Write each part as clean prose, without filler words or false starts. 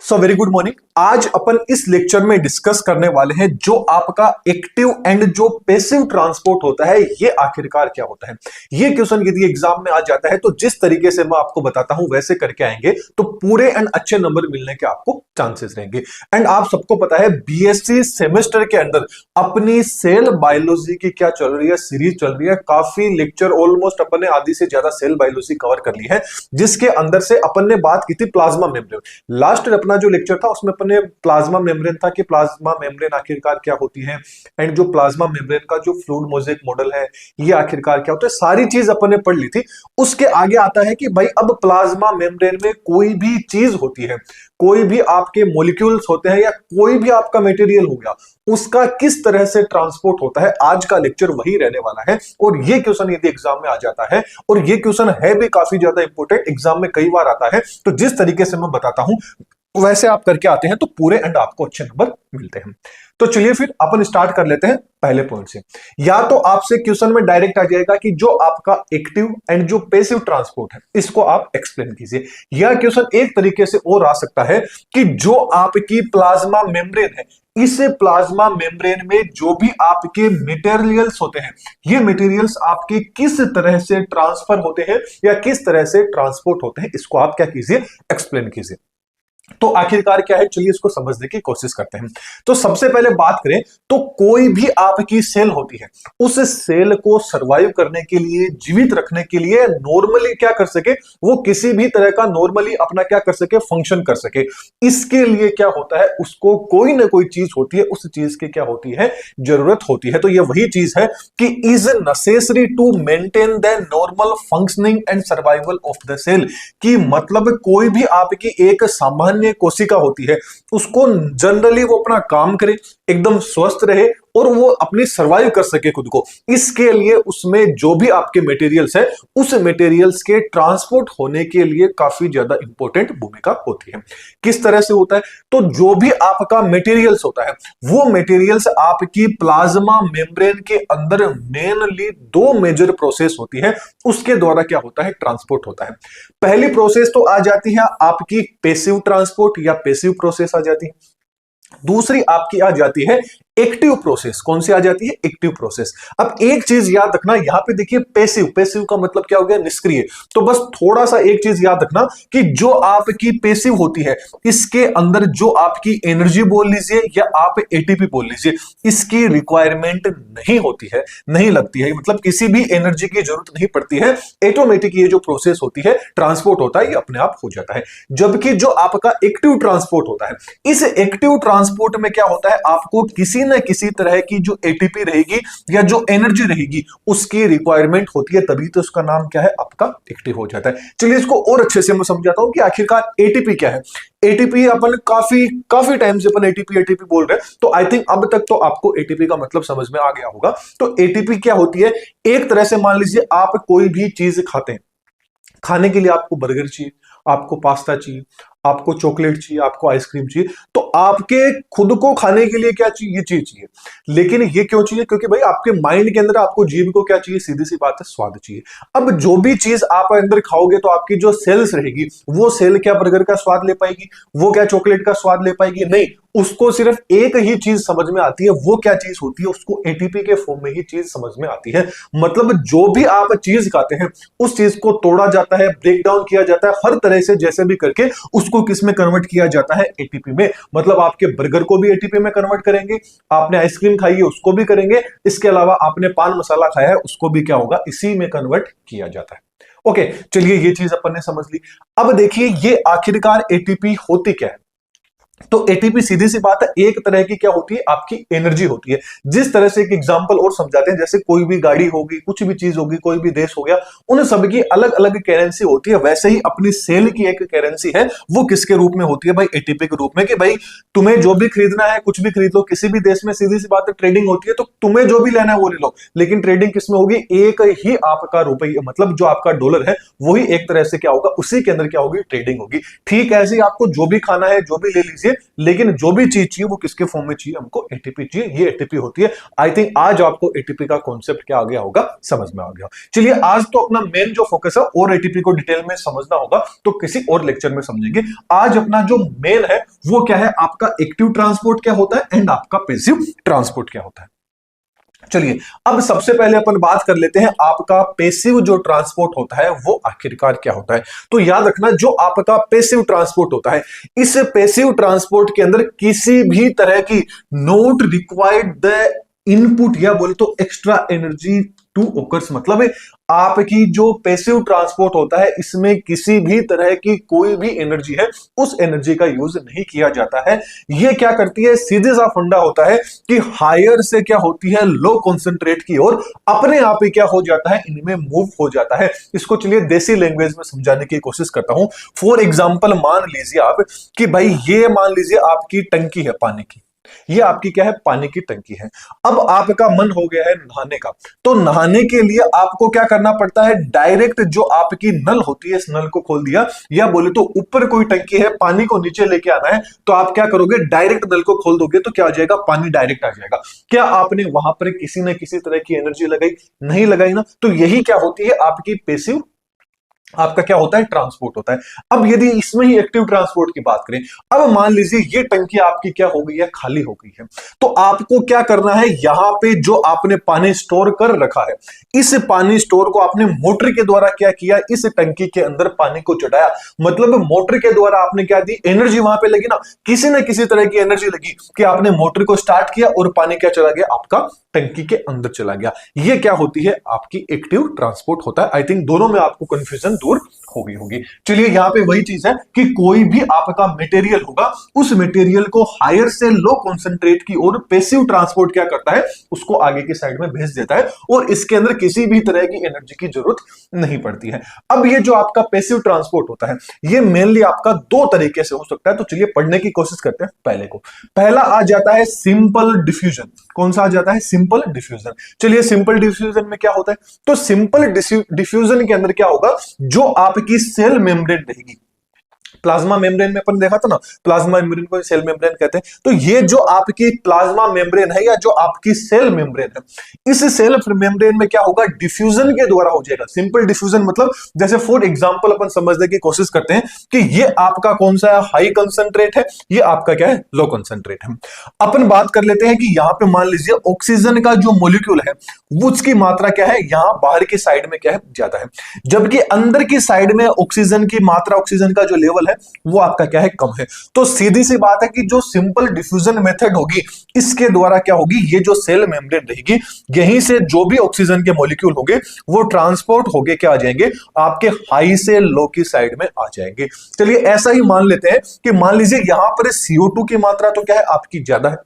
So very good morning. आज अपन इस lecture में डिस्कस करने वाले हैं जो आपका एक्टिव एंड जो पैसिव ट्रांसपोर्ट होता है ये आखिरकार क्या होता है। ये क्वेश्चन यदि एग्जाम में आ जाता है तो जिस तरीके से मैं आपको बताता हूं वैसे करके आएंगे तो पूरे एंड अच्छे नंबर मिलने के आपको चांसेस रहेंगे। एंड आप सबको पता है बीएससी सेमेस्टर के अंदर अपनी सेल बायोलॉजी की क्या चल रही है, सीरीज चल रही है। काफी लेक्चर ऑलमोस्ट अपन ने आधी से ज्यादा सेल बायोलॉजी कवर कर ली है, जिसके अंदर से अपन ने बात की थी प्लाज्मा मेम्ब्रेन। लास्ट अपना जो लेक्चर था उसमें अपन ने प्लाज्मा मेम्ब्रेन था कि प्लाज्मा मेम्ब्रेन आखिरकार क्या होती है एंड जो प्लाज्मा मेम्ब्रेन का जो फ्लूइड मोज़ेक मॉडल है ये आखिरकार क्या होता है, सारी चीज अपन ने पढ़ ली थी। उसके आगे आता है कि भाई अब प्लाज्मा मेम्ब्रेन में कोई भी चीज होती है, कोई भी आपके मॉलिक्यूल्स होते हैं या कोई भी आपका मटेरियल हो गया, उसका किस तरह से ट्रांसपोर्ट होता है। आज का लेक्चर वही रहने वाला है और ये क्वेश्चन यदि एग्जाम में आ जाता है और ये क्वेश्चन है भी काफी ज्यादा इंपॉर्टेंट, एग्जाम में कई बार आता है, तो जिस तरीके से मैं बताता हूं वैसे आप करके आते हैं तो पूरे एंड आपको अच्छे नंबर मिलते हैं। तो चलिए फिर अपन स्टार्ट कर लेते हैं पहले पॉइंट से। या तो आपसे क्वेश्चन में डायरेक्ट आ जाएगा कि जो आपका एक्टिव एंड जो पैसिव ट्रांसपोर्ट है इसको आप एक्सप्लेन कीजिए, या क्वेश्चन एक तरीके से और आ सकता है कि जो आपकी प्लाज्मा मेम्ब्रेन है, इस प्लाज्मा मेम्ब्रेन में जो भी आपके मटेरियल्स होते हैं ये मटेरियल्स आपके किस तरह से ट्रांसफर होते हैं या किस तरह से ट्रांसपोर्ट होते हैं, इसको आप क्या कीजिए, एक्सप्लेन कीजिए। तो आखिरकार क्या है, चलिए इसको समझने की कोशिश करते हैं। तो सबसे पहले बात करें तो कोई भी आपकी सेल होती है, उस सेल को सरवाइव करने के लिए, जीवित रखने के लिए नॉर्मली क्या कर सके, वो किसी भी तरह का नॉर्मली अपना क्या कर सके, फंक्शन कर सके। इसके लिए क्या होता है, उसको कोई ना कोई चीज होती है, उस चीज की क्या होती है, जरूरत होती है। तो ये वही चीज है कि is necessary to maintain the normal functioning and survival of the cell. कि मतलब कोई भी आपकी एक सामान्य कोशिका होती है, उसको जनरली वो अपना काम करे, एकदम स्वस्थ रहे और वो अपनी सर्वाइव कर सके खुद को। इसके लिए उसमें जो भी आपके मटेरियल्स है उस मटेरियल्स के ट्रांसपोर्ट होने के लिए काफी ज्यादा इंपॉर्टेंट भूमिका होती है। किस तरह से होता है, तो जो भी आपका मटेरियल्स होता है वो मटेरियल्स आपकी प्लाज्मा मेम्ब्रेन के अंदर मेनली दो मेजर प्रोसेस होती है, उसके द्वारा क्या होता है, ट्रांसपोर्ट होता है। पहली प्रोसेस तो आ जाती है आपकी पैसिव ट्रांसपोर्ट या पैसिव प्रोसेस आ जाती है। दूसरी आपकी आ जाती है एक्टिव प्रोसेस। कौन सी आ जाती है, एक्टिव प्रोसेस। अब एक चीज याद रखना, यहां पे देखिए पैसिव, पैसिव का मतलब क्या हो गया, निष्क्रिय। तो बस थोड़ा सा एक चीज याद रखना कि जो आपकी पैसिव होती है इसके अंदर जो आपकी एनर्जी बोल लीजिए या आप एटीपी बोल लीजिए, इसकी रिक्वायरमेंट नहीं होती है, नहीं लगती है, मतलब किसी भी एनर्जी की जरूरत नहीं पड़ती है। ऑटोमेटिक ये जो प्रोसेस होती है, ट्रांसपोर्ट होता है, ये अपने आप हो जाता है। जबकि जो आपका एक्टिव ट्रांसपोर्ट होता है, इस एक्टिव ट्रांसपोर्ट में क्या होता है, आपको किसी न किसी तरह की जो एटीपी रहेगी या जो एनर्जी रहेगी उसकी रिक्वायरमेंट होती है, तभी तो उसका नाम क्या है, आपका एक्टिव हो जाता है। चलिए इसको और अच्छे से मैं समझाता हूं कि आखिरकार एटीपी क्या है। एटीपी अपन काफी टाइम से अपन एटीपी बोल रहे हैं, तो आई थिंक अब तक तो आपको एटीपी का मतलब समझ में आ गया होगा। तो एटीपी क्या होती है, एक तरह से मान लीजिए आप कोई भी चीज खाते हैं, खाने के लिए आपको बर्गर चाहिए, आपको पास्ता चाहिए, आपको चॉकलेट चाहिए, आपको आइसक्रीम चाहिए, तो आपके खुद को खाने के लिए क्या चाहिए, ये चीज चाहिए। लेकिन ये क्यों चाहिए, क्योंकि भाई आपके माइंड के अंदर आपको जीभ को क्या चाहिए, सीधी सी बात है, स्वाद चाहिए। अब जो भी चीज आप अंदर खाओगे तो आपकी जो सेल्स रहेगी वो सेल क्या बर्गर का स्वाद ले पाएगी, वो क्या चॉकलेट का स्वाद ले पाएगी, नहीं। उसको सिर्फ एक ही चीज समझ में आती है, वो क्या चीज होती है, उसको एटीपी के फॉर्म में ही चीज समझ में आती है। मतलब जो भी आप चीज खाते हैं उस चीज को तोड़ा जाता है, ब्रेक डाउन किया जाता है, हर तरह से जैसे भी करके उसको किस में कन्वर्ट किया जाता है, एटीपी में। मतलब आपके बर्गर को भी एटीपी में कन्वर्ट करेंगे, आपने आइसक्रीम खाई है उसको भी करेंगे, इसके अलावा आपने पान मसाला खाया है उसको भी क्या होगा, इसी में कन्वर्ट किया जाता है। ओके, चलिए ये चीज अपन ने समझ ली। अब देखिए ये आखिरकार एटीपी होती क्या है। तो एटीपी सीधी सी बात है, एक तरह की क्या होती है, आपकी एनर्जी होती है। जिस तरह से एक एग्जांपल और समझाते हैं, जैसे कोई भी गाड़ी होगी, कुछ भी चीज होगी, कोई भी देश हो गया, उन सब की अलग अलग करेंसी होती है। वैसे ही अपनी सेल की एक करेंसी है, वो किसके रूप में होती है भाई, एटीपी के रूप में। कि भाई तुम्हें जो भी खरीदना है कुछ भी खरीद लो, किसी भी देश में सीधी सी बात है ट्रेडिंग होती है, तो तुम्हें जो भी लेना है वो ले लो, लेकिन ट्रेडिंग किसमें होगी, एक ही आपका रुपये, मतलब जो आपका डॉलर है वही एक तरह से क्या होगा, उसी के अंदर क्या होगी, ट्रेडिंग होगी। ठीक ऐसे ही आपको जो भी खाना है जो भी ले लीजिए, लीजिए, लेकिन जो भी चीज चाहिए वो किसके फॉर्म में चाहिए, हमको एटीपी चाहिए, ये एटीपी होती है। आई थिंक आज आपको एटीपी का कॉन्सेप्ट क्या आ गया होगा, समझ में आ गया। चलिए आज तो अपना मेन जो फोकस है और एटीपी को डिटेल में समझना होगा तो किसी और लेक्चर में समझेंगे। आज अपना जो मेन है वो क्या है, आपका एक्टिव ट्रांसपोर्ट क्या होता है एंड आपका पैसिव ट्रांसपोर्ट क्या होता है। चलिए अब सबसे पहले अपन बात कर लेते हैं आपका पैसिव जो ट्रांसपोर्ट होता है वो आखिरकार क्या होता है। तो याद रखना, जो आपका पैसिव ट्रांसपोर्ट होता है, इस पैसिव ट्रांसपोर्ट के अंदर किसी भी तरह की नोट रिक्वायर्ड द इनपुट या बोले तो एक्स्ट्रा एनर्जी टू ओकर्स, मतलब है आपकी जो पैसिव ट्रांसपोर्ट होता है इसमें किसी भी तरह की कोई भी एनर्जी है उस एनर्जी का यूज नहीं किया जाता है। ये क्या करती है, सीधे सा फंडा होता है कि हायर से क्या होती है, लो कॉन्सेंट्रेट की ओर अपने आप ही क्या हो जाता है, इनमें मूव हो जाता है। इसको चलिए देसी लैंग्वेज में समझाने की कोशिश करता हूं। फॉर एग्जाम्पल मान लीजिए आप कि भाई ये मान लीजिए आपकी टंकी है पानी की, ये आपकी क्या है, पानी की टंकी है। अब आपका मन हो गया है नहाने का, तो नहाने के लिए आपको क्या करना पड़ता है, डायरेक्ट जो आपकी नल होती है इस नल को खोल दिया, या बोले तो ऊपर कोई टंकी है पानी को नीचे लेके आना है, तो आप क्या करोगे, डायरेक्ट नल को खोल दोगे तो क्या हो जाएगा, पानी डायरेक्ट आ जाएगा। क्या आपने वहां पर किसी न किसी तरह की एनर्जी लगाई, नहीं लगाई ना। तो यही क्या होती है आपकी पैसिव, आपका क्या होता है, ट्रांसपोर्ट होता है। अब यदि इसमें ही एक्टिव ट्रांसपोर्ट की बात करें, अब मान लीजिए ये टंकी आपकी क्या हो गई है, खाली हो गई है, तो आपको क्या करना है, यहां पे जो आपने पानी स्टोर कर रखा है, इस पानी स्टोर को आपने मोटर के द्वारा क्या किया, इस टंकी के अंदर पानी को चढ़ाया। मतलब मोटर के द्वारा आपने क्या दी, एनर्जी वहां पे लगी ना, किसी न किसी तरह की एनर्जी लगी कि आपने मोटर को स्टार्ट किया और पानी क्या चला गया, आपका टंकी के अंदर चला गया। ये क्या होती है, आपकी एक्टिव ट्रांसपोर्ट होता है। आई थिंक दोनों में आपको कंफ्यूजन दूर हो गई होगी। चलिए यहां पे वही चीज है कि कोई भी आपका मटेरियल होगा, उस मटेरियल को हायर से लो कॉन्सेंट्रेट की ओर पैसिव ट्रांसपोर्ट क्या करता है, उसको आगे की साइड में भेज देता है और इसके अंदर किसी भी तरह की एनर्जी की जरूरत नहीं पड़ती है। अब ये जो आपका पैसिव ट्रांसपोर्ट होता है ये मेनली आपका दो तरीके से हो सकता है। तो चलिए पढ़ने की कोशिश करते हैं पहले को। पहला आ जाता है सिंपल डिफ्यूजन। कौन सा आ जाता है, सिंपल डिफ्यूजन। चलिए सिंपल डिफ्यूजन में क्या होता है, तो सिंपल डिफ्यूजन के अंदर क्या होगा, जो आपकी सेल मेम्ब्रेन रहेगी, प्लाज्मा मेम्ब्रेन में अपन देखा था ना, प्लाज्मा मेम्ब्रेन को सेल मेम्ब्रेन कहते हैं। तो ये जो आपकी प्लाज्मा मेम्ब्रेन है या जो आपकी सेल मेम्ब्रेन है, इस सेल मेम्ब्रेन में क्या होगा, डिफ्यूजन के द्वारा हो जाएगा। सिंपल डिफ्यूजन मतलब जैसे फॉर एग्जांपल अपन समझने की कोशिश करते हैं कि ये आपका कौन सा है, हाई कंसंट्रेट है, ये आपका क्या है, लो कंसंट्रेट है। अपन बात कर लेते हैं कि यहां पे मान लीजिए ऑक्सीजन का जो मॉलिक्यूल है वो उसकी मात्रा क्या है, यहां बाहर की साइड में क्या है, ज्यादा है, जबकि अंदर की साइड में ऑक्सीजन की मात्रा, ऑक्सीजन का जो लेवल है वो आपका क्या है, कम है। तो सीधी सी बात है कि जो सिंपल डिफ्यूजन मेथड होगी इसके द्वारा क्या होगी, ये जो सेल मेम्ब्रेन रहेगी यहीं से जो भी ऑक्सीजन के मॉलिक्यूल होंगे वो ट्रांसपोर्ट होके क्या आ जाएंगे, आपके हाई से लो की साइड में आ जाएंगे। चलिए ऐसा ही मान लेते हैं कि मान लीजिए यहां पर CO2 की मात्रा तो क्या है, आपकी ज्यादा है,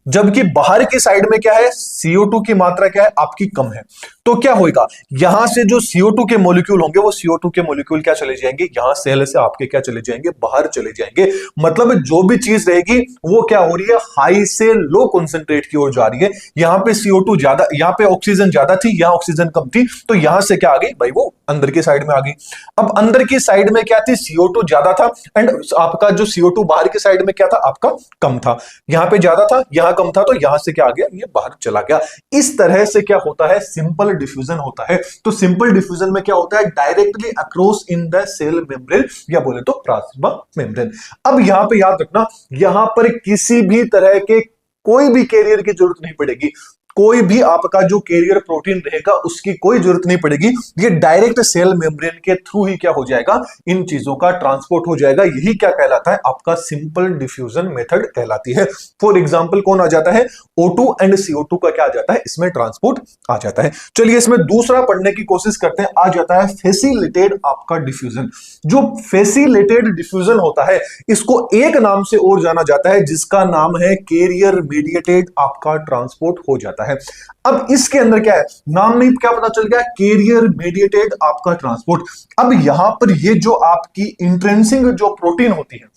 जबकि बाहर की साइड में क्या है, CO2 की मात्रा क्या है, आपकी कम है। तो क्या होगा, यहां से जो CO2 के मॉलिक्यूल होंगे वो CO2 के मॉलिक्यूल क्या चले जाएंगे, यहां सेल से आपके क्या चले जाएंगे, बाहर चले जाएंगे। मतलब जो भी चीज रहेगी वो क्या हो रही है, हाई से लो कॉन्सेंट्रेट की ओर जा रही है। यहां पे CO2 ज्यादा, यहां पे ऑक्सीजन ज्यादा थी, यहां ऑक्सीजन कम थी, तो यहां से क्या आ गई भाई, वो अंदर की साइड में आ गई। अब अंदर की साइड में क्या थी, CO2 ज्यादा था एंड आपका जो CO2 बाहर की साइड में क्या था, आपका कम था। यहां पे ज्यादा था, यहां कम था, तो यहां से क्या आ गया, ये बाहर चला गया। इस तरह से क्या होता है, सिंपल डिफ्यूजन होता है। तो सिंपल डिफ्यूजन में क्या होता है, directly across in the cell membrane या बोले तो प्लाज्मा मेम्ब्रेन। अब यहां पे याद रखना, यहां पर किसी भी तरह के कोई भी कैरियर की जरूरत नहीं पड़ेगी, कोई भी आपका जो कैरियर प्रोटीन रहेगा उसकी कोई जरूरत नहीं पड़ेगी। ये डायरेक्ट सेल मेम्ब्रेन के थ्रू ही क्या हो जाएगा, इन चीजों का ट्रांसपोर्ट हो जाएगा। यही क्या कहलाता है, आपका सिंपल डिफ्यूजन मेथड कहलाती है। फॉर एग्जांपल कौन आ जाता है, O2 एंड CO2 का क्या आ जाता है, इसमें ट्रांसपोर्ट आ जाता है। चलिए इसमें दूसरा पढ़ने की कोशिश करते हैं, आ जाता है फैसिलिटेटेड आपका डिफ्यूजन। जो फैसिलिटेटेड डिफ्यूजन होता है इसको एक नाम से और जाना जाता है जिसका नाम है कैरियर मीडिएटेड आपका ट्रांसपोर्ट हो जाता है। अब इसके अंदर क्या है, नाम में क्या पता चल गया, कैरियर मीडिएटेड आपका ट्रांसपोर्ट। अब यहां पर ये जो आपकी इंट्रेंसिक जो प्रोटीन होती है,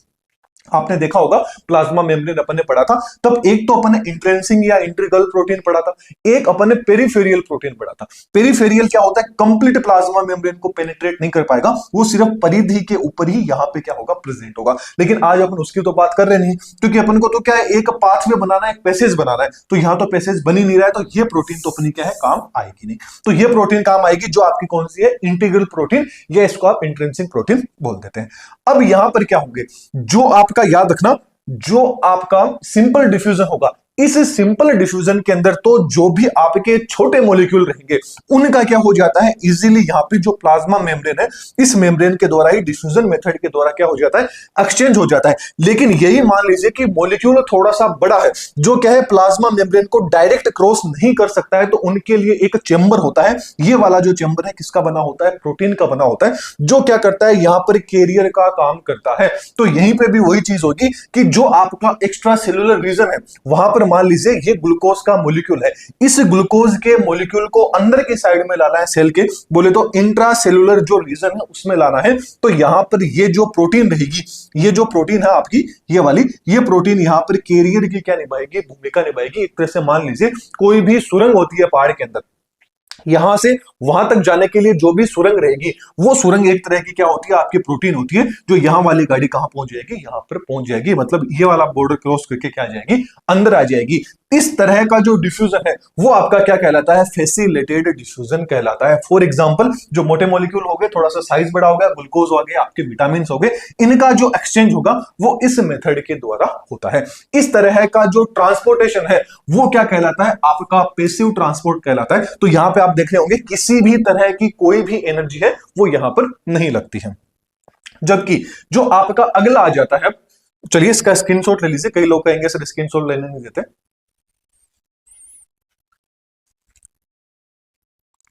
आपने देखा होगा प्लाज्मा मेम्ब्रेन अपन ने पढ़ा था, तब एक तो अपन ने इंट्रिंसिक या इंट्रीगल प्रोटीन पढ़ा था, एक अपन ने पेरिफेरियल प्रोटीन पढ़ा था। पेरिफेरियल क्या होता है, कंप्लीट प्लाज्मा मेम्ब्रेन को पेनिट्रेट नहीं कर पाएगा, वो सिर्फ परिधि के ऊपर ही यहां पे क्या होगा, प्रेजेंट होगा। लेकिन आज अपन उसकी तो बात कर रहे नहीं, क्योंकि अपन को तो क्या है, एक पाथवे बनाना है, एक पैसेज बनाना है, तो यहां तो पैसेज बन ही नहीं रहा है, तो ये प्रोटीन तो अपनी क्या है, काम आएगी नहीं। तो ये प्रोटीन काम आएगी जो आपकी कौन सी है, इंटीग्रल प्रोटीन, या इसको आप इंट्रिंसिक प्रोटीन बोल देते हैं। अब यहां पर क्या होंगे, जो आपका याद रखना, जो आपका सिंपल डिफ्यूजन होगा, इस सिंपल डिफ्यूजन के अंदर तो जो भी आपके छोटे मॉलिक्यूल रहेंगे उनका क्या हो जाता है, इजीली यहां पे जो प्लाज्मा मेम्ब्रेन है, इस मेम्ब्रेन के द्वारा ही, डिफ्यूजन मेथड के द्वारा क्या हो जाता है, एक्सचेंज हो जाता है। लेकिन यही मान लीजिए कि मॉलिक्यूल थोड़ा सा बड़ा है, जो क्या है, प्लाज्मा मेम्ब्रेन को डायरेक्ट क्रॉस नहीं कर सकता है, तो उनके लिए एक चेंबर होता है। ये वाला जो चेंबर है किसका बना होता है, प्रोटीन का बना होता है, जो क्या करता है, यहां पर कैरियर का काम करता है। तो यहीं पे भी वही चीज होगी कि जो आपका एक्स्ट्रा सेलुलर रीजन है, वहां पर मान लीजिए ये ग्लूकोज का मॉलिक्यूल है, इस ग्लूकोज के मॉलिक्यूल को अंदर की साइड में लाना है, सेल के बोले तो इंट्रा सेलुलर जो रीजन है उसमें लाना है। तो यहां पर ये जो प्रोटीन रहेगी, ये जो प्रोटीन है आपकी, ये वाली, ये प्रोटीन यहां पर कैरियर की क्या निभाएगी, भूमिका निभाएगी। एक तरह से मान लीजिए कोई भी सुरंग होती है पहाड़ के अंदर, यहां से वहां तक जाने के लिए जो भी सुरंग रहेगी, वो सुरंग एक तरह की क्या होती है, आपकी प्रोटीन होती है, जो यहां वाली गाड़ी कहां पहुंच जाएगी, यहां पर पहुंच जाएगी, मतलब ये वाला बॉर्डर क्रॉस करके क्या आ जाएगी, अंदर आ जाएगी। इस तरह का जो डिफ्यूजन है वो आपका क्या कहलाता है, फैसिलिटेटेड डिफ्यूजन कहलाता है। फॉर एग्जांपल, जो मोटे मॉलिक्यूल हो गए, थोड़ा सा साइज बड़ा हो गया, ग्लूकोज हो गए, आपके विटामिन हो गए, इनका जो एक्सचेंज होगा वो इस मेथड के द्वारा होता है। इस तरह का जो ट्रांसपोर्टेशन है वो क्या कहलाता है, आपका पैसिव ट्रांसपोर्ट कहलाता है। तो यहां पे आप देख रहे होंगे किसी भी तरह की कोई भी एनर्जी है वो यहां पर नहीं लगती है। जबकि जो आपका अगला आ जाता है, चलिए इसका स्क्रीनशॉट ले लीजिए, कई लोग कहेंगे सर स्क्रीनशॉट लेने नहीं देते,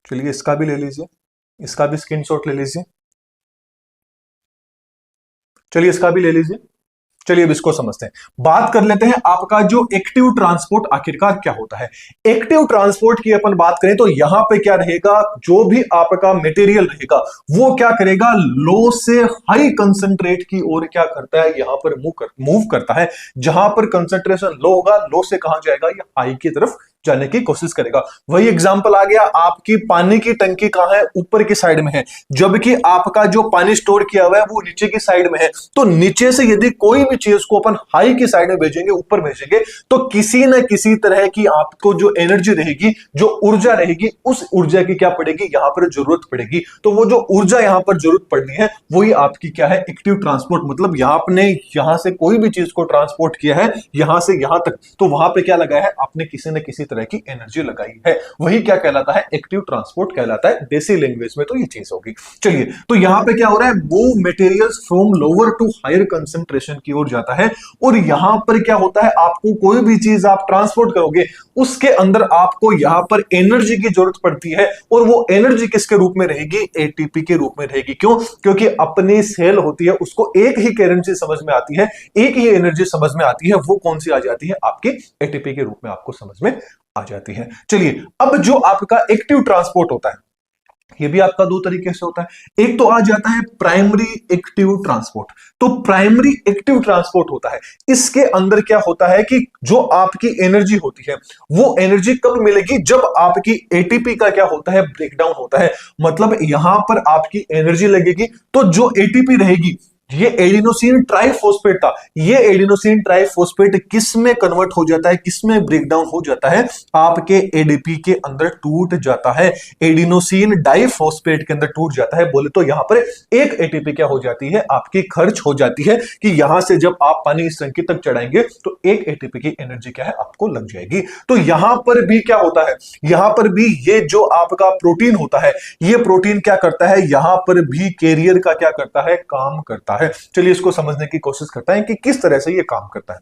चलिए इसका भी ले लीजिए, इसका भी स्क्रीनशॉट ले लीजिए, चलिए इसका भी ले लीजिए। चलिए अब इसको समझते हैं, बात कर लेते हैं आपका जो एक्टिव ट्रांसपोर्ट आखिरकार क्या होता है। एक्टिव ट्रांसपोर्ट की अपन बात करें तो यहां पे क्या रहेगा, जो भी आपका मटेरियल रहेगा वो क्या करेगा, लो से हाई कंसंट्रेट की ओर क्या करता है, यहां पर मूव करता है। जहां पर कंसंट्रेशन लो होगा, लो से कहां जाएगा, ये हाई की तरफ जाने की कोशिश करेगा। वही एग्जांपल आ गया, आपकी पानी की टंकी कहां है, ऊपर की साइड में है, जबकि आपका जो पानी स्टोर किया हुआ है वो नीचे की साइड में है। तो नीचे से यदि कोई भी चीज को अपन हाई की साइड में भेजेंगे, ऊपर भेजेंगे, तो किसी न किसी तरह की आपको जो एनर्जी रहेगी, जो ऊर्जा रहेगी, उस ऊर्जा की क्या पड़ेगी, यहां पर जरूरत पड़ेगी। तो वो जो ऊर्जा यहां पर जरूरत पड़नी है वही आपकी क्या है, एक्टिव ट्रांसपोर्ट। मतलब आपने यहां से कोई भी चीज को ट्रांसपोर्ट किया है यहां से यहां तक, तो वहां पे क्या लगाया है, आपने किसी न किसी तरह की एनर्जी लगाई है, वही क्या कहलाता है, एक्टिव ट्रांसपोर्ट कहलाता है। देसी लैंग्वेज में तो ये चीज होगी। चलिए, तो यहां पे क्या हो रहा है, move materials from lower to higher concentration की ओर जाता है। और यहां पर क्या होता है, आपको कोई भी चीज आप ट्रांसपोर्ट करोगे उसके अंदर आपको यहां पर एनर्जी की जरूरत पड़ती है, और वो एनर्जी किसके रूप में रहेगी, एटीपी के रूप में रहेगी। क्यों, क्योंकि अपनी सेल होती है उसको एक ही करेंसी समझ में आती है, एक ही एनर्जी समझ में आती है, वो कौन सी आ जाती है, आपकी एटीपी के रूप में आपको समझ में आ जाती है। चलिए, अब जो आपका एक्टिव ट्रांसपोर्ट होता है, ये भी आपका दो तरीके से होता है। एक तो आ जाता है प्राइमरी एक्टिव ट्रांसपोर्ट। तो प्राइमरी एक्टिव ट्रांसपोर्ट होता है, इसके अंदर क्या होता है कि जो आपकी एनर्जी होती है वो एनर्जी कब मिलेगी, जब आपकी एटीपी का क्या होता है, ब्रेकडाउन होता है। मतलब यहां पर आपकी एनर्जी लगेगी, तो जो एटीपी रहेगी, ये एडिनोसिन ट्राइफॉस्फेट था, ये एडिनोसिन ट्राइफॉस्फेट किस में कन्वर्ट हो जाता है, किस में ब्रेकडाउन हो जाता है, आपके एडीपी के अंदर टूट जाता है, एडिनोसिन डाइफॉस्फेट के अंदर टूट जाता है। बोले तो यहां पर एक एटीपी क्या हो जाती है, आपकी खर्च हो जाती है, कि यहां से जब आप पानी इस टंकी तक चढ़ाएंगे तो एक एटीपी की एनर्जी क्या है, आपको लग जाएगी। तो यहां पर भी क्या होता है, यहां पर भी ये जो आपका प्रोटीन होता है, ये प्रोटीन क्या करता है, यहां पर भी कैरियर का क्या करता है, काम करता है। चलिए इसको समझने की कोशिश करते हैं कि किस तरह से ये काम करता है।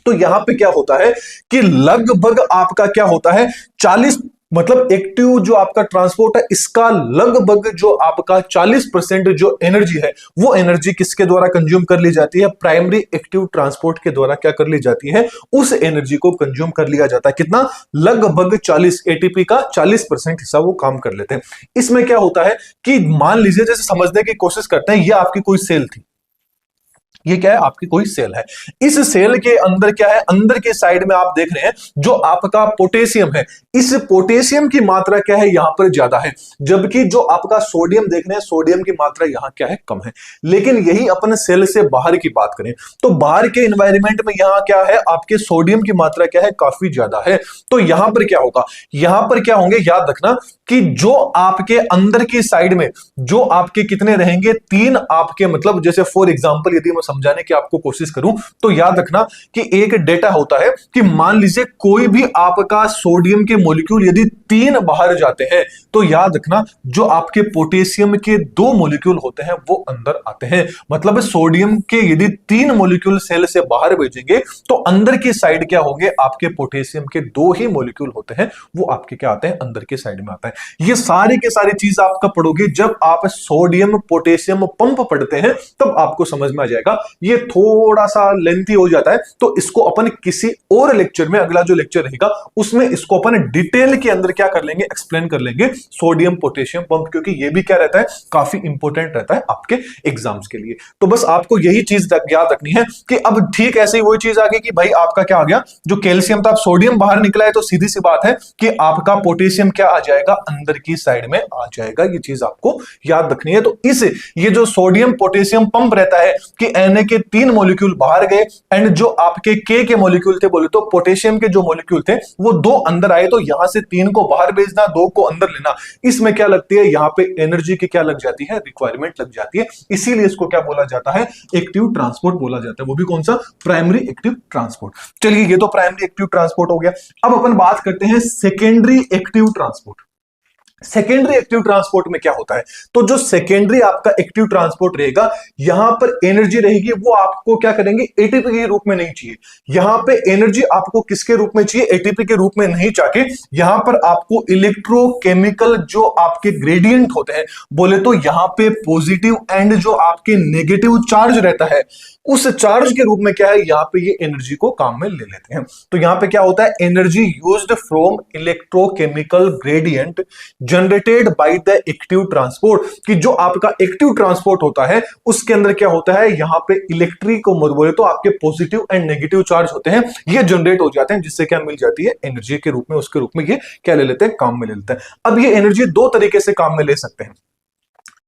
तो यहां पे क्या होता है कि लगभग आपका क्या होता है, 40, मतलब एक्टिव जो आपका ट्रांसपोर्ट है, इसका लगभग जो आपका 40% जो एनर्जी है, वो एनर्जी किसके द्वारा कंज्यूम कर ली जाती है, प्राइमरी एक्टिव ट्रांसपोर्ट के द्वारा क्या कर ली जाती है, उस एनर्जी को कंज्यूम कर लिया जाता है। कितना, लगभग 40, एटीपी का 40% हिस्सा वो काम कर लेते हैं। इसमें क्या होता है कि मान लीजिए, जैसे समझने की कोशिश करते हैं, ये आपकी कोई सेल थी, ये क्या है, आपकी कोई सेल है। इस सेल के अंदर क्या है, अंदर के साइड में आप देख रहे हैं जो आपका पोटेशियम है, इस पोटेशियम की मात्रा क्या है, यहां पर ज्यादा है, जबकि जो आपका सोडियम देख रहे हैं, सोडियम की मात्रा यहां क्या है, कम है। लेकिन यही अपन सेल से बाहर की बात करें तो बाहर के एनवायरमेंट में यहां क्या है, आपके सोडियम की मात्रा क्या है, काफी ज्यादा है। तो यहां पर क्या होगा, यहां पर क्या होंगे, याद रखना कि जो आपके अंदर की साइड में जो आपके कितने रहेंगे, 3 आपके, मतलब जैसे फॉर एग्जांपल यदि मैं समझाने की आपको कोशिश करूं तो याद रखना कि एक डेटा होता है कि मान लीजिए कोई भी आपका सोडियम के मॉलिक्यूल यदि 3 बाहर जाते हैं तो याद रखना जो आपके पोटेशियम के 2 मॉलिक्यूल होते हैं वो अंदर आते हैं। मतलब सोडियम के यदि 3 मॉलिक्यूल सेल से बाहर भेजेंगे तो अंदर की साइड क्या होंगे, आपके पोटेशियम के 2 ही मॉलिक्यूल होते हैं वो आपके क्या आते हैं, अंदर के साइड में आता है। ये सारी के सारी चीज आपका पढ़ोगे जब आप सोडियम पोटेशियम पंप पढ़ते हैं तब आपको समझ में आ जाएगा। ये थोड़ा सा लेंथी हो जाता है तो इसको अपन किसी और लेक्चर में, अगला जो लेक्चर रहेगा उसमें इसको अपन डिटेल के अंदर क्या कर लेंगे, एक्सप्लेन कर लेंगे सोडियम पोटेशियम पंप, क्योंकि ये भी क्या रहता है, काफी इंपॉर्टेंट रहता है आपके एग्जाम्स के लिए। तो बस आपको यही चीज याद रखनी है कि अब ठीक ऐसे ही वही चीज आ गई कि भाई आपका क्या आ गया, जो कैल्शियम था, सोडियम बाहर निकला है तो सीधी सी बात है कि आपका पोटेशियम क्या आ जाएगा, अंदर की साइड में आ जाएगा। ये चीज आपको याद रखनी है। तो इस ये जो सोडियम पोटेशियम पंप रहता है कि Na के 3 मॉलिक्यूल बाहर गए एंड जो आपके K के मॉलिक्यूल थे, बोले तो पोटेशियम के जो मॉलिक्यूल थे वो 2 अंदर आए, तो यहां से 3 को बाहर भेजना, 2 को अंदर लेना, इसमें क्या लगती है, यहां पे एनर्जी की क्या लग जाती है, रिक्वायरमेंट लग जाती है। इसीलिए इसको क्या बोला जाता है, एक्टिव ट्रांसपोर्ट बोला जाता है। वो भी कौन सा, प्राइमरी एक्टिव ट्रांसपोर्ट। चलिए ये तो प्राइमरी एक्टिव ट्रांसपोर्ट हो गया। अब अपन बात करते हैं secondary active transport. Secondary active transport में क्या होता है, तो जो सेकेंडरी आपका एक्टिव ट्रांसपोर्ट रहेगा, यहां पर एनर्जी रहेगी वो आपको क्या करेंगे, एटीपी के रूप में नहीं चाहिए। यहां पे एनर्जी आपको किसके रूप में चाहिए, एटीपी के रूप में नहीं चाहे, यहां पर आपको इलेक्ट्रोकेमिकल जो आपके ग्रेडियंट होते हैं, बोले तो यहां पे पॉजिटिव एंड जो आपके नेगेटिव चार्ज रहता है उस चार्ज के रूप में क्या है, यहां पे ये एनर्जी को काम में ले लेते हैं। तो यहां पे क्या होता है, energy used from electrochemical gradient generated by the active transport, कि जो आपका एक्टिव ट्रांसपोर्ट होता है उसके अंदर क्या होता है, यहां पे इलेक्ट्रिक को बोले तो आपके पॉजिटिव एंड नेगेटिव चार्ज होते हैं, ये जनरेट हो जाते हैं, जिससे क्या मिल जाती है, एनर्जी के रूप में, उसके रूप में ये क्या ले लेते हैं, काम में ले लेते हैं। अब ये एनर्जी 2 तरीके से काम में ले सकते हैं,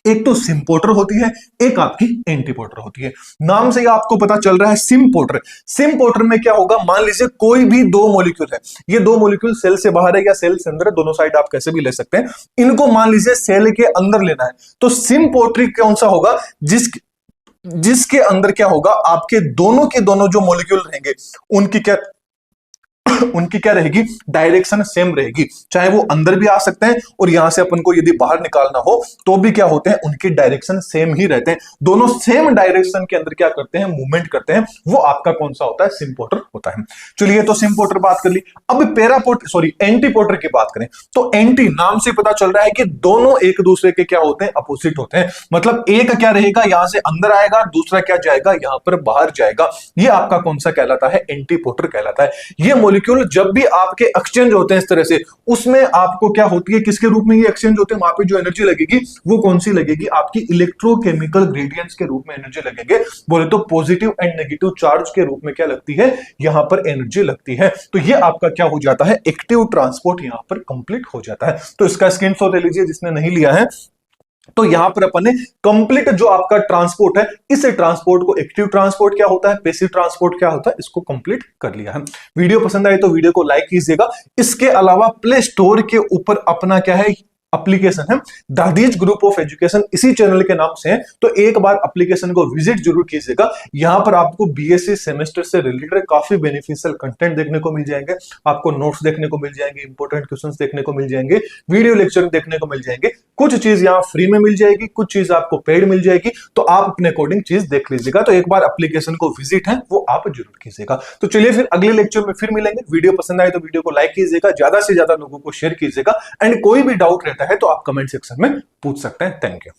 एक तो सिम्पोर्टर होती है, एक आपकी एंटीपोर्टर होती है। नाम से ही आपको पता चल रहा है सिम्पोर्टर। सिम्पोर्टर में क्या होगा, मान लीजिए कोई भी 2 मॉलिक्यूल है, ये 2 मॉलिक्यूल सेल से बाहर है या सेल से अंदर है, दोनों साइड आप कैसे भी ले सकते हैं, इनको मान लीजिए सेल के अंदर लेना है, तो सिम्पोर्टरी कौन सा होगा, जिसके अंदर क्या होगा, आपके दोनों के दोनों जो मॉलिक्यूल रहेंगे उनकी क्या रहेगी, डायरेक्शन सेम रहेगी, चाहे वो अंदर भी आ सकते हैं और यहां से अपन को यदि बाहर निकालना हो तो भी क्या होते हैं, उनके डायरेक्शन सेम ही रहते हैं, दोनों सेम डायरेक्शन के अंदर क्या करते हैं, मूवमेंट करते हैं, वो आपका कौन सा होता है, सिम्पोर्टर होता है। चलिए तो सिम्पोर्टर बात कर ली। अब एंटीपोर्टर की बात करें तो एंटी नाम से पता चल रहा है कि दोनों एक दूसरे के क्या होते हैं, अपोजिट होते हैं, मतलब एक क्या रहेगा, यहां से अंदर आएगा, दूसरा क्या जाएगा, यहां पर बाहर जाएगा, ये आपका कौन सा कहलाता है, एंटीपोर्टर कहलाता है। ये मॉलिक्यूल जब भी आपके एक्सचेंज होते हैं इस तरह से, उसमें आपको क्या होती है, किसके रूप में ये एक्सचेंज होते हैं, वहां पे जो एनर्जी लगेगी वो कौन सी लगेगी, आपकी इलेक्ट्रोकेमिकल ग्रेडियंट्स के रूप में एनर्जी लगेंगे, बोले तो पॉजिटिव एंड नेगेटिव चार्ज के रूप में क्या लगती है, यहां पर एनर्जी लगती है। तो ये आपका क्या हो जाता है, एक्टिव ट्रांसपोर्ट यहां पर कंप्लीट हो जाता है। तो इसका स्क्रीनशॉट ले लीजिए जिसने नहीं लिया है। तो यहां पर अपन ने कंप्लीट जो आपका ट्रांसपोर्ट है, इस ट्रांसपोर्ट को एक्टिव ट्रांसपोर्ट क्या होता है, पैसिव ट्रांसपोर्ट क्या होता है, इसको कंप्लीट कर लिया है। वीडियो पसंद आए तो वीडियो को लाइक कीजिएगा। इसके अलावा प्ले स्टोर के ऊपर अपना क्या है, एप्लीकेशन है दादीज ग्रुप ऑफ एजुकेशन, इसी चैनल के नाम से है, तो एक बार एप्लीकेशन को विजिट जरूर कीजिएगा। यहां पर आपको बीएससी सेमेस्टर से रिलेटेड काफी बेनिफिशियल कंटेंट देखने को मिल जाएंगे, आपको नोट्स देखने को मिल जाएंगे, इंपॉर्टेंट क्वेश्चंस देखने को मिल जाएंगे, वीडियो लेक्चर देखने को मिल जाएंगे, कुछ चीज यहाँ फ्री में मिल जाएगी, कुछ चीज आपको पेड मिल जाएगी, तो आप अपने अकॉर्डिंग चीज देख लीजिएगा। तो एक बार एप्लीकेशन को विजिट है वो आप जरूर कीजिएगा। तो चलिए फिर अगले लेक्चर में फिर मिलेंगे। वीडियो पसंद आए तो वीडियो को लाइक कीजिएगा, ज्यादा से ज्यादा लोगों को शेयर कीजिएगा, एंड कोई भी डाउट रहता है तो आप कमेंट सेक्शन में पूछ सकते हैं। Thank you.